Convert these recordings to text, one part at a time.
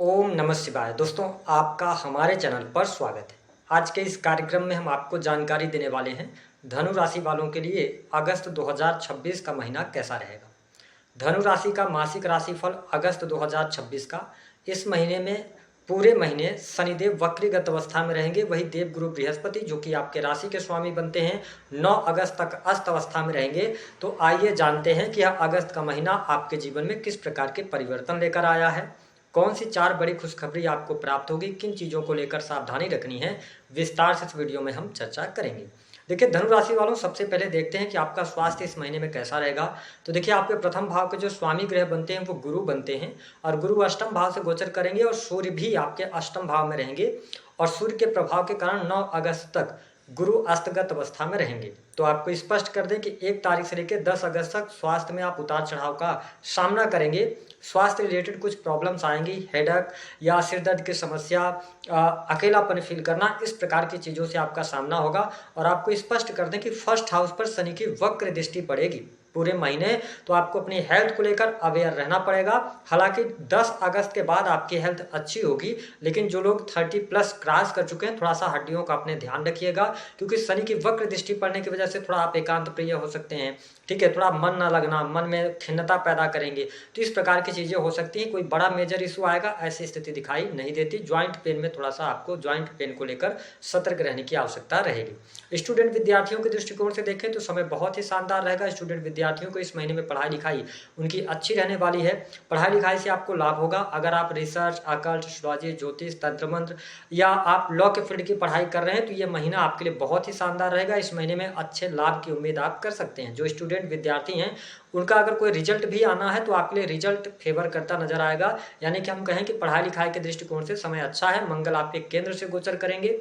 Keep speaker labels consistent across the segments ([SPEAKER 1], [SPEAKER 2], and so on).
[SPEAKER 1] ओम नमः शिवाय। दोस्तों, आपका हमारे चैनल पर स्वागत है। आज के इस कार्यक्रम में हम आपको जानकारी देने वाले हैं धनु राशि वालों के लिए अगस्त 2026 का महीना कैसा रहेगा। धनु राशि का मासिक राशिफल अगस्त 2026 का। इस महीने में पूरे महीने शनिदेव वक्रीगत अवस्था में रहेंगे। वही देवगुरु बृहस्पति जो कि आपके राशि के स्वामी बनते हैं 9 अगस्त तक अस्त अवस्था में रहेंगे। तो आइए जानते हैं कि यह अगस्त का महीना आपके जीवन में किस प्रकार के परिवर्तन लेकर आया है, कौन सी 4 बड़ी खुशखबरी आपको प्राप्त होगी, किन चीज़ों को लेकर सावधानी रखनी है, विस्तार से इस वीडियो में हम चर्चा करेंगे। देखिए, धनु राशि वालों, सबसे पहले देखते हैं कि आपका स्वास्थ्य इस महीने में कैसा रहेगा। तो देखिए, आपके प्रथम भाव के जो स्वामी ग्रह बनते हैं वो गुरु बनते हैं और गुरु अष्टम भाव से गोचर करेंगे और सूर्य भी आपके अष्टम भाव में रहेंगे और सूर्य के प्रभाव के कारण 9 अगस्त तक गुरु अस्तगत अवस्था में रहेंगे। तो आपको स्पष्ट कर दें कि 1 तारीख से लेकर 10 अगस्त तक स्वास्थ्य में आप उतार चढ़ाव का सामना करेंगे। स्वास्थ्य रिलेटेड कुछ प्रॉब्लम्स आएंगी, हेडेक या सिर दर्द की समस्या, अकेलापन फील करना, इस प्रकार की चीज़ों से आपका सामना होगा। और आपको स्पष्ट कर दें कि फर्स्ट हाउस पर शनि की वक्र दृष्टि पड़ेगी पूरे महीने, तो आपको अपनी हेल्थ को लेकर अवेयर रहना पड़ेगा। हालांकि 10 अगस्त के बाद आपकी हेल्थ अच्छी होगी, लेकिन जो लोग 30+ क्रॉस कर चुके हैं, थोड़ा सा हड्डियों का अपने ध्यान रखिएगा, क्योंकि शनि की वक्र दृष्टि पड़ने की वजह से थोड़ा आप एकांत प्रिय हो सकते हैं। ठीक है, थोड़ा मन ना लगना, मन में खिन्नता पैदा करेंगे, तो इस प्रकार की चीज़ें हो सकती हैं। कोई बड़ा मेजर इशू आएगा ऐसी स्थिति दिखाई नहीं देती। ज्वाइंट पेन में थोड़ा सा आपको ज्वाइंट पेन को लेकर सतर्क रहने की आवश्यकता रहेगी। स्टूडेंट विद्यार्थियों के दृष्टिकोण से देखें तो समय बहुत ही शानदार रहेगा। स्टूडेंट विद्यार्थियों को इस महीने में पढ़ाई लिखाई उनकी अच्छी रहने वाली है। पढ़ाई लिखाई से आपको लाभ होगा। अगर आप रिसर्च, अकल्ट, एस्ट्रोलॉजी, ज्योतिष, तंत्र मंत्र या आप लॉ के फील्ड की पढ़ाई कर रहे हैं तो ये महीना आपके लिए बहुत ही शानदार रहेगा। इस महीने में अच्छे लाभ की उम्मीद आप कर सकते हैं। जो स्टूडेंट विद्यार्थी हैं उनका अगर कोई रिजल्ट भी आना है तो आपके लिए रिजल्ट फेवर करता नजर आएगा। यानी कि हम कहें कि पढ़ाई लिखाई के दृष्टिकोण से समय अच्छा है। मंगल आपके केंद्र से गोचर करेंगे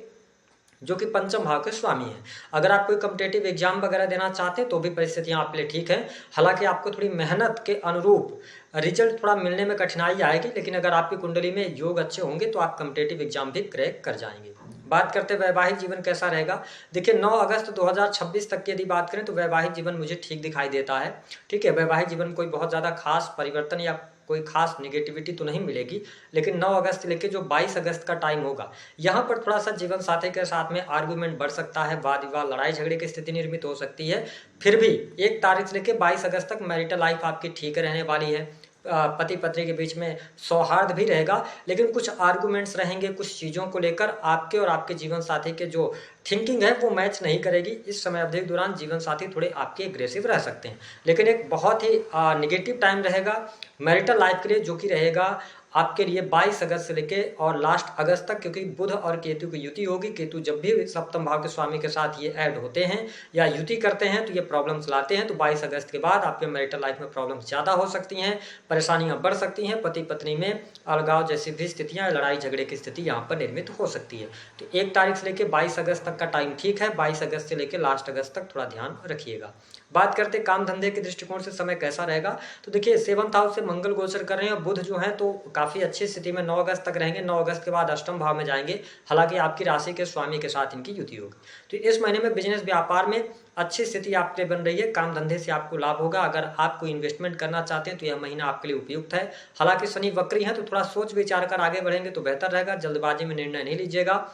[SPEAKER 1] जो कि पंचम भाव के स्वामी हैं। अगर आप कोई कम्पिटेटिव एग्जाम वगैरह देना चाहते हैं तो भी परिस्थितियां आपके लिए ठीक है। हालांकि आपको थोड़ी मेहनत के अनुरूप रिजल्ट थोड़ा मिलने में कठिनाई आएगी, लेकिन अगर आपकी कुंडली में योग अच्छे होंगे तो आप कम्पिटेटिव एग्जाम भी क्रैक कर जाएंगे। बात करते हैं वैवाहिक जीवन कैसा रहेगा। देखिए, 9 अगस्त 2026 तक की यदि बात करें तो वैवाहिक जीवन मुझे ठीक दिखाई देता है। ठीक है, वैवाहिक जीवन कोई बहुत ज़्यादा खास परिवर्तन या कोई खास निगेटिविटी तो नहीं मिलेगी, लेकिन 9 अगस्त से लेकर जो 22 अगस्त का टाइम होगा, यहाँ पर थोड़ा सा जीवन साथी के साथ में आर्गुमेंट बढ़ सकता है, वाद विवाद, लड़ाई झगड़े की स्थिति निर्मित हो सकती है। फिर भी 1 तारीख से लेकर 22 अगस्त तक मैरिटल लाइफ आपकी ठीक रहने वाली है। पति पत्नी के बीच में सौहार्द भी रहेगा, लेकिन कुछ आर्गुमेंट्स रहेंगे, कुछ चीज़ों को लेकर आपके और आपके जीवन साथी के जो थिंकिंग है वो मैच नहीं करेगी। इस समय अवधि के दौरान जीवन साथी थोड़े आपके एग्रेसिव रह सकते हैं, लेकिन एक बहुत ही निगेटिव टाइम रहेगा मैरिटल लाइफ के लिए, जो कि रहेगा आपके लिए 22 अगस्त से लेके और लास्ट अगस्त तक, क्योंकि बुध और केतु की युति होगी। केतु जब भी सप्तम भाव के स्वामी के साथ ये ऐड होते हैं या युति करते हैं तो ये प्रॉब्लम्स लाते हैं। तो 22 अगस्त के बाद आपके मैरिटल लाइफ में प्रॉब्लम्स ज़्यादा हो सकती हैं, परेशानियां बढ़ सकती हैं, पति पत्नी में अलगाव जैसी भी स्थितियां, लड़ाई झगड़े की स्थिति यहाँ पर निर्मित हो सकती है। तो 1 तारीख से लेकर 22 अगस्त तक का टाइम ठीक है। 22 अगस्त से लेकर लास्ट अगस्त तक थोड़ा ध्यान रखिएगा। बात करते काम धंधे के दृष्टिकोण से समय कैसा रहेगा। तो देखिए, 7th हाउस से मंगल गोचर कर रहे हैं और बुध जो है तो काफ़ी अच्छी स्थिति में 9 अगस्त तक रहेंगे। 9 अगस्त के बाद अष्टम भाव में जाएंगे। हालांकि आपकी राशि के स्वामी के साथ इनकी युति होगी। तो इस महीने में बिजनेस व्यापार में अच्छी स्थिति आपके बन रही है। काम धंधे से आपको लाभ होगा। अगर आप कोई इन्वेस्टमेंट करना चाहते हैं तो यह महीना आपके लिए उपयुक्त है। हालांकि शनि वक्री है तो थोड़ा सोच विचार कर आगे बढ़ेंगे तो बेहतर रहेगा। जल्दबाजी में निर्णय नहीं लीजिएगा।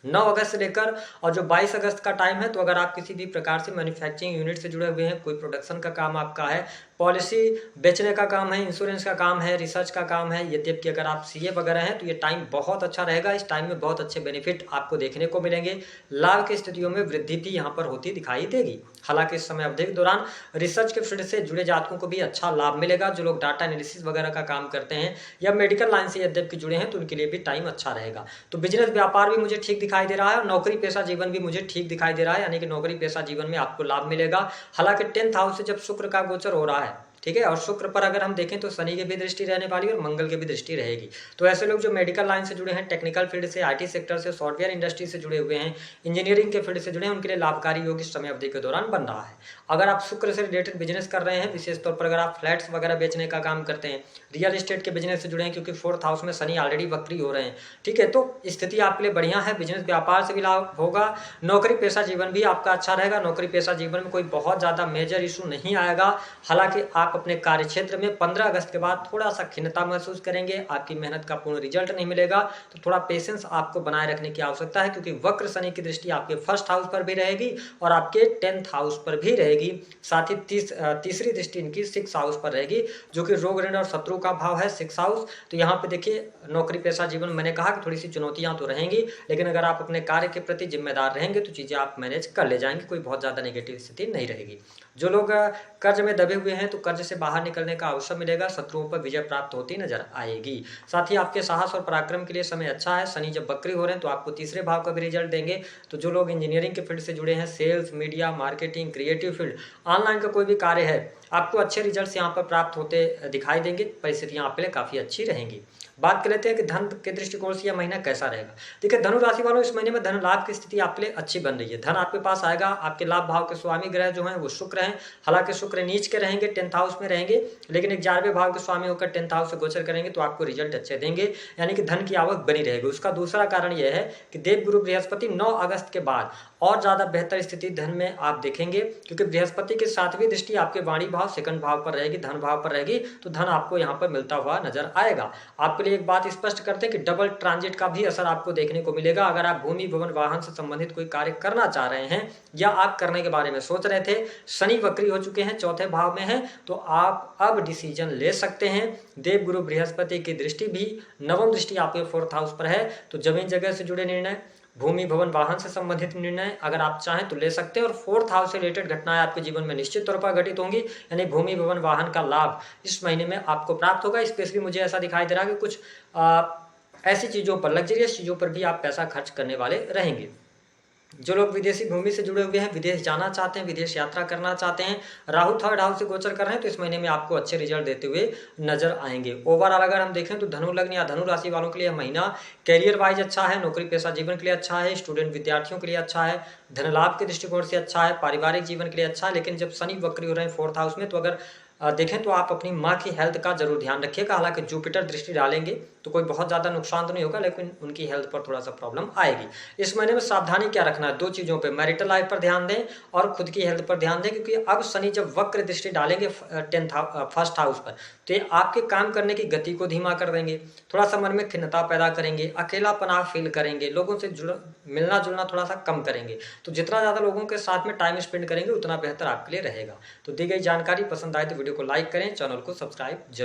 [SPEAKER 1] 9 अगस्त से लेकर और जो 22 अगस्त का टाइम है, तो अगर आप किसी भी प्रकार से मैन्युफैक्चरिंग यूनिट से जुड़े हुए हैं, कोई प्रोडक्शन का काम आपका है, पॉलिसी बेचने का काम है, इंश्योरेंस का काम है, रिसर्च का काम है, यद्यपि अगर आप सीए वगैरह हैं तो ये टाइम बहुत अच्छा रहेगा। इस टाइम में बहुत अच्छे बेनिफिट आपको देखने को मिलेंगे। लाभ की स्थितियों में वृद्धि भी यहाँ पर होती दिखाई देगी। हालांकि इस समय अवधि के दौरान रिसर्च के फील्ड से जुड़े जातकों को भी अच्छा लाभ मिलेगा। जो लोग डाटा एनालिसिस वगैरह का काम करते हैं या मेडिकल लाइन से यद्यपि जुड़े हैं तो उनके लिए भी टाइम अच्छा रहेगा। तो बिजनेस व्यापार भी मुझे ठीक दिखाई दे रहा है और नौकरी पेशा जीवन भी मुझे ठीक दिखाई दे रहा है। यानी कि नौकरी पेशा जीवन में आपको लाभ मिलेगा। हालांकि 10th हाउस से जब शुक्र का गोचर हो रहा है, ठीक है, और शुक्र पर अगर हम देखें तो शनि की भी दृष्टि रहने वाली है और मंगल की भी दृष्टि रहेगी। तो ऐसे लोग जो मेडिकल लाइन से जुड़े हैं, टेक्निकल फील्ड से, आईटी सेक्टर से, सॉफ्टवेयर इंडस्ट्री से जुड़े हुए हैं, इंजीनियरिंग के फील्ड से जुड़े हैं, उनके लिए लाभकारी योग इस समय अवधि के दौरान बन रहा है। अगर आप शुक्र से रिलेटेड बिजनेस कर रहे हैं, विशेष तौर पर अगर आप फ्लैट्स वगैरह बेचने का काम करते हैं, रियल एस्टेट के बिजनेस से जुड़े हैं, क्योंकि 4th हाउस में शनि ऑलरेडी वक्री हो रहे हैं, ठीक है, तो स्थिति आपके लिए बढ़िया है। बिजनेस व्यापार से भी लाभ होगा। नौकरी पेशा जीवन भी आपका अच्छा रहेगा। नौकरी पेशा जीवन में कोई बहुत ज़्यादा मेजर इशू नहीं आएगा। हालांकि आप अपने कार्य क्षेत्र में 15 अगस्त के बाद थोड़ा सा खिन्नता महसूस करेंगे, आपकी मेहनत का पूर्ण रिजल्ट नहीं मिलेगा। तो थोड़ा पेशेंस आपको बनाए रखने की आवश्यकता है, क्योंकि वक्र शनि की दृष्टि आपके फर्स्ट हाउस पर भी रहेगी और आपके 10th हाउस पर भी रहेगी। साथ ही तीसरी दृष्टि इनकी 6 हाउस पर रहेगी, जो कि रोग ऋण और शत्रु का भाव है 6 हाउस। तो यहाँ पे देखिए नौकरी पेशा जीवन, मैंने कहा कि थोड़ी सी चुनौतियां तो रहेंगी, लेकिन अगर आप अपने कार्य के प्रति जिम्मेदार रहेंगे तो चीजें आप मैनेज कर ले जाएंगे, कोई बहुत ज्यादा नेगेटिव स्थिति नहीं रहेगी। जो लोग कर्ज में दबे हुए हैं तो कर्ज से बाहर निकलने का अवसर मिलेगा, शत्रुओं पर विजय प्राप्त होती नजर आएगी। साथ ही आपके साहस और पराक्रम के लिए समय अच्छा है। शनि जब वक्री हो रहे हैं तो आपको तीसरे भाव का भी रिजल्ट देंगे। तो जो लोग इंजीनियरिंग के फील्ड से जुड़े हैं, sales, media, marketing, creative field, online का कोई भी कार्य है, आपको अच्छे रिजल्ट्स यहाँ पर प्राप्त होते दिखाई देंगे। परिस्थितियां आपके लिए काफी अच्छी रहेंगी। बात कर लेते हैं कि धन के दृष्टिकोण से यह महीना कैसा रहेगा। देखिए धनु राशि वालों, इस महीने में धन लाभ की स्थिति आपके लिए अच्छी बन रही है। धन आपके पास आएगा। आपके लाभ भाव के स्वामी ग्रह जो हैं वो शुक्र हैं। हालांकि शुक्र नीच के रहेंगे, 10th हाउस में रहेंगे, लेकिन 11वें भाव के स्वामी होकर 10th हाउस से गोचर करेंगे तो आपको रिजल्ट अच्छे देंगे, यानी कि धन की आवक बनी रहेगी। उसका दूसरा कारण यह है कि देवगुरु बृहस्पति 9 अगस्त के बाद और ज्यादा बेहतर स्थिति धन में आप देखेंगे, क्योंकि बृहस्पति की 7वीं दृष्टि आपके वाणी भाव, सेकंड भाव पर रहेगी, धन भाव पर रहेगी। तो धन आपको यहाँ पर मिलता हुआ नजर आएगा। आपके लिए एक बात स्पष्ट करते हैं कि डबल ट्रांजिट का भी असर आपको देखने को मिलेगा। अगर आप भूमि, भवन, वाहन से संबंधित कोई कार्य करना चाह रहे हैं या आप करने के बारे में सोच रहे थे, शनि वक्री हो चुके हैं, चौथे भाव में है, तो आप अब डिसीजन ले सकते हैं। देवगुरु बृहस्पति की दृष्टि भी, नवम दृष्टि आपके 4th हाउस पर है, तो जमीन जगह से जुड़े निर्णय, भूमि, भवन, वाहन से संबंधित निर्णय अगर आप चाहें तो ले सकते हैं। और 4th हाउस से रिलेटेड घटनाएं आपके जीवन में निश्चित तौर पर घटित होंगी, यानी भूमि, भवन, वाहन का लाभ इस महीने में आपको प्राप्त होगा। स्पेशली मुझे ऐसा दिखाई दे रहा है कि कुछ ऐसी चीजों पर, लग्जरियस चीजों पर भी आप पैसा खर्च करने वाले रहेंगे। जो लोग विदेशी भूमि से जुड़े हुए हैं, विदेश जाना चाहते हैं, विदेश यात्रा करना चाहते हैं, राहु 3rd हाउस से गोचर कर रहे हैं, तो इस महीने में आपको अच्छे रिजल्ट देते हुए नजर आएंगे। ओवरऑल अगर हम देखें तो धनु लग्न या धनु राशि वालों के लिए महीना कैरियर वाइज अच्छा है, नौकरी पेशा जीवन के लिए अच्छा है, स्टूडेंट विद्यार्थियों के लिए अच्छा है, धन लाभ के दृष्टिकोण से अच्छा है, पारिवारिक जीवन के लिए अच्छा है। लेकिन जब शनि वक्री हो रहे हैं 4th हाउस में, तो अगर देखें तो आप अपनी माँ की हेल्थ का जरूर ध्यान रखिएगा। हालांकि जुपिटर दृष्टि डालेंगे तो कोई बहुत ज्यादा नुकसान तो नहीं होगा, लेकिन उनकी हेल्थ पर थोड़ा सा प्रॉब्लम आएगी। इस महीने में सावधानी क्या रखना है, 2 चीजों पे, मैरिटल लाइफ पर ध्यान दें और खुद की हेल्थ पर ध्यान दें, क्योंकि अब शनि जब वक्र दृष्टि डालेंगे 1st हाउस पर, तो ये आपके काम करने की गति को धीमा कर देंगे, थोड़ा सा मन में खिन्नता पैदा करेंगे, अकेलापन आप फील करेंगे, लोगों से मिलना जुलना थोड़ा सा कम करेंगे। तो जितना ज्यादा लोगों के साथ में टाइम स्पेंड करेंगे उतना बेहतर आपके लिए रहेगा। तो दी गई जानकारी पसंद आए तो वीडियो को लाइक करें, चैनल को सब्सक्राइब जरूर।